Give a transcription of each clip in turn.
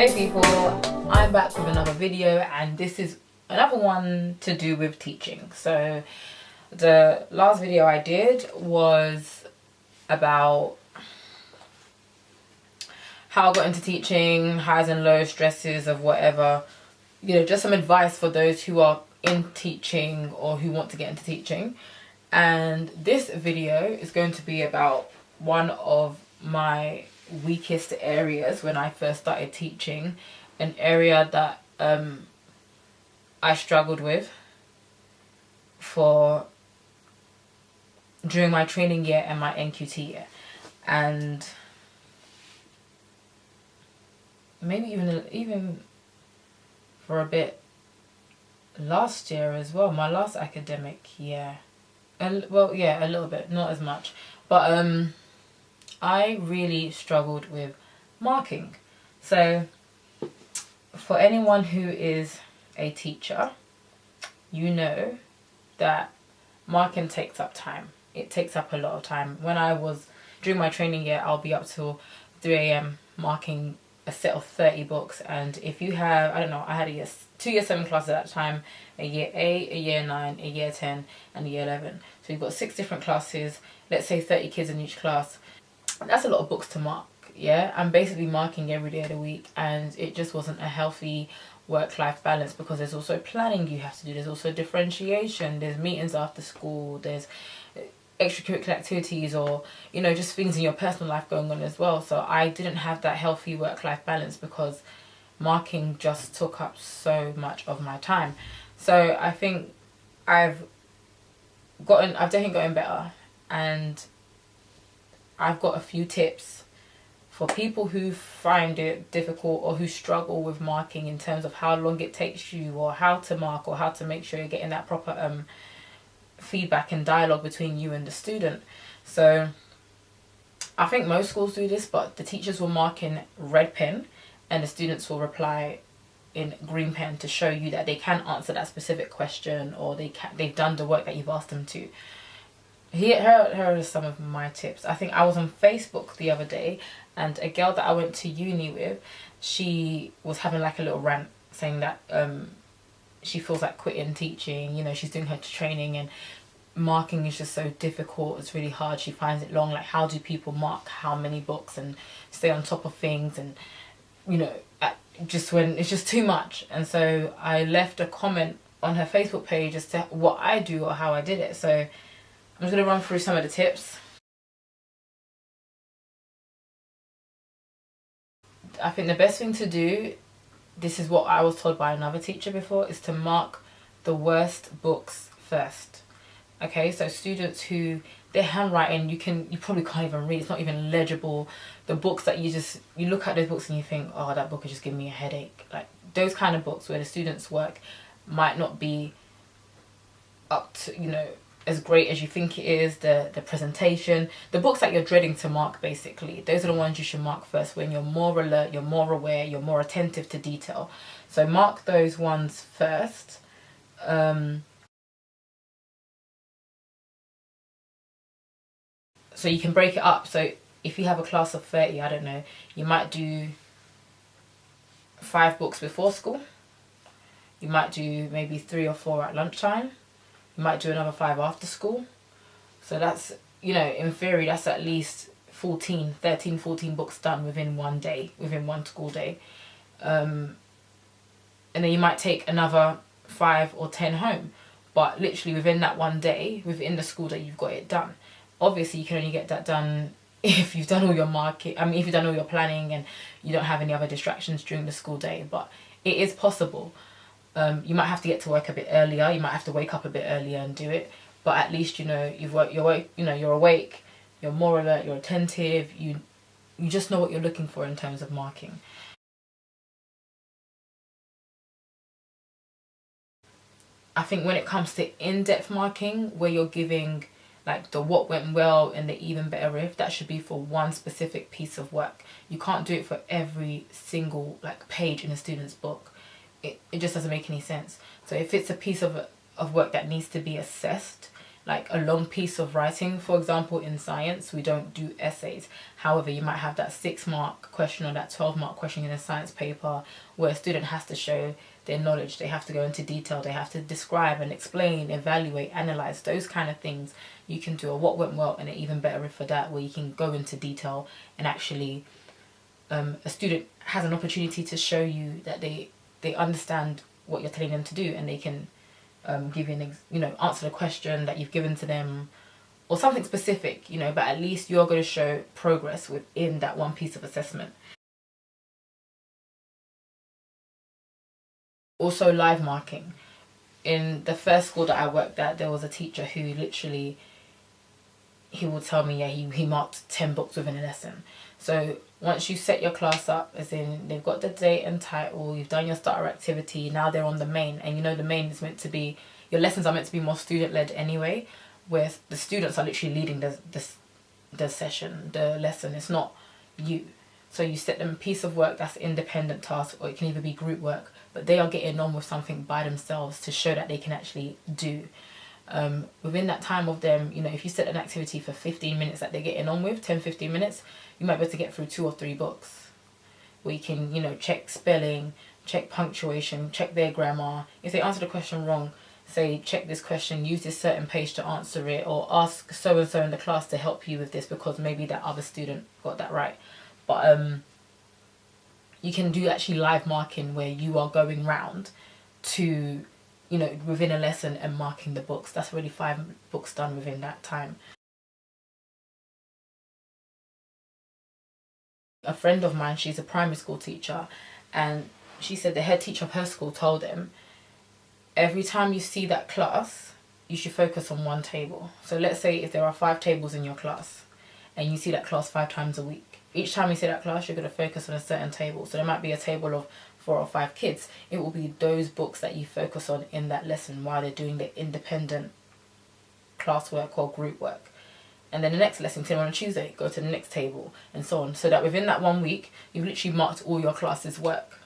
Hey people, I'm back with another video, and this is another one to do with teaching. So the last video I did was about how I got into teaching, highs and lows, stresses of whatever, just some advice for those who are in teaching or who want to get into teaching. And this video is going to be about one of my weakest areas when I first started teaching, an area that I struggled with during my training year and my NQT year, and maybe even for a bit last year as well, my last academic year. Well, yeah, a little bit, not as much, but I really struggled with marking. So for anyone who is a teacher, you know that marking takes up time. It takes up a lot of time. During my training year, I'll be up till 3 a.m. marking a set of 30 books. And if you have, I don't know, I had 2 year 7 classes at that time, a year 8, a year 9, a year 10, and a year 11. So you've got 6 different classes, let's say 30 kids in each class. That's a lot of books to mark, yeah? I'm basically marking every day of the week, and it just wasn't a healthy work-life balance, because there's also planning you have to do, there's also differentiation, there's meetings after school, there's extracurricular activities, or just things in your personal life going on as well. So I didn't have that healthy work-life balance because marking just took up so much of my time. So I think I've definitely gotten better, and I've got a few tips for people who find it difficult or who struggle with marking, in terms of how long it takes you, or how to mark, or how to make sure you're getting that proper feedback and dialogue between you and the student. So I think most schools do this, but the teachers will mark in red pen and the students will reply in green pen to show you that they can answer that specific question, or they've done the work that you've asked them to. Here are some of my tips. I think I was on Facebook the other day, and a girl that I went to uni with, she was having like a little rant saying that she feels like quitting teaching. She's doing her training and marking is just so difficult. It's really hard. She finds it long. Like, how do people mark how many books and stay on top of things? And just when it's just too much. And so I left a comment on her Facebook page as to what I do or how I did it. So I'm just going to run through some of the tips. I think the best thing to do, this is what I was told by another teacher before, is to mark the worst books first. Okay, so students who, their handwriting, you probably can't even read, it's not even legible. The books that you look at those books and you think, oh, that book is just giving me a headache. Like those kind of books where the students' work might not be up to, as great as you think it is, the presentation, the books that you're dreading to mark, basically, those are the ones you should mark first, when you're more alert, you're more aware, you're more attentive to detail. So mark those ones first. So you can break it up. So if you have a class of 30, I don't know, you might do 5 books before school, you might do maybe 3 or 4 at lunchtime, you might do another 5 after school. So that's, in theory, that's at least 13, 14 books done within one day, within one school day. And then you might take another 5 or 10 home. But literally within that one day, within the school day, you've got it done. Obviously, you can only get that done if you've done all your marking. If you've done all your planning and you don't have any other distractions during the school day. But it is possible. You might have to get to work a bit earlier. You might have to wake up a bit earlier and do it. But at least you're awake, you're more alert, you're attentive. You just know what you're looking for in terms of marking. I think when it comes to in-depth marking, where you're giving like the what went well and the even better if, that should be for one specific piece of work. You can't do it for every single page in a student's book. It just doesn't make any sense. So if it's a piece of work that needs to be assessed, like a long piece of writing. For example, in science, we don't do essays. However, you might have that 6-mark question or that 12-mark question in a science paper where a student has to show their knowledge. They have to go into detail. They have to describe and explain, evaluate, analyze, those kind of things you can do. Or what went well, and even better for that, where you can go into detail and actually a student has an opportunity to show you that they understand what you're telling them to do, and they can give you answer the question that you've given to them, or something specific, but at least you're going to show progress within that one piece of assessment. Also, live marking. In the first school that I worked at, there was a teacher who literally, he would tell me, he marked 10 books within a lesson. So once you set your class up, as in they've got the date and title, you've done your starter activity, now they're on the main. And the main is meant to be, your lessons are meant to be more student-led anyway, where the students are literally leading the session, the lesson. It's not you. So you set them a piece of work that's independent task, or it can either be group work, but they are getting on with something by themselves to show that they can actually do. Within that time of them, if you set an activity for 15 minutes that they're getting on with, 10-15 minutes, you might be able to get through 2 or 3 books, where you can, check spelling, check punctuation, check their grammar. If they answer the question wrong, say, check this question, use this certain page to answer it, or ask so-and-so in the class to help you with this because maybe that other student got that right. But you can do actually live marking where you are going round to, within a lesson and marking the books. That's already 5 books done within that time. A friend of mine, she's a primary school teacher, and she said the head teacher of her school told them, every time you see that class, you should focus on one table. So let's say if there are 5 tables in your class and you see that class 5 times a week, each time you see that class, you're going to focus on a certain table. So there might be a table of 4 or 5 kids. It will be those books that you focus on in that lesson while they're doing the independent classwork or group work. And then the next lesson, on a Tuesday, go to the next table, and so on. So that within that 1 week, you've literally marked all your classes' work.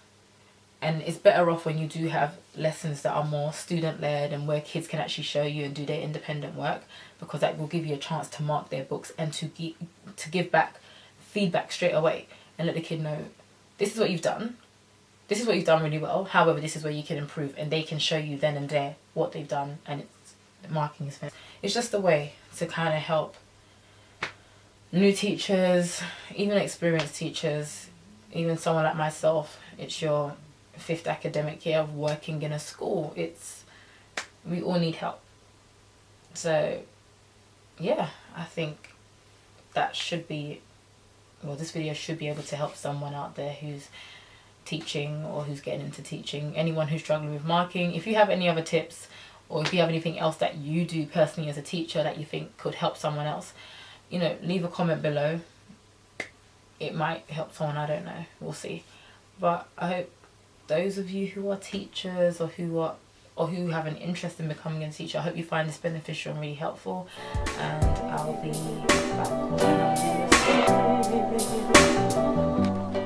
And it's better off when you do have lessons that are more student-led and where kids can actually show you and do their independent work, because that will give you a chance to mark their books and to give back feedback straight away and let the kid know, this is what you've done. This is what you've done really well. However, this is where you can improve, and they can show you then and there what they've done, and the marking is fair. It's just a way to kind of help new teachers, even experienced teachers, even someone like myself. It's your 5th academic year of working in a school. We all need help. So yeah, I think that should be, this video should be able to help someone out there who's teaching or who's getting into teaching. Anyone who's struggling with marking. If you have any other tips, or if you have anything else that you do personally as a teacher that you think could help someone else, leave a comment below. It might help someone, I don't know, we'll see. But I hope those of you who are teachers or who have an interest in becoming a teacher, I hope you find this beneficial and really helpful. And I'll be back when I do this.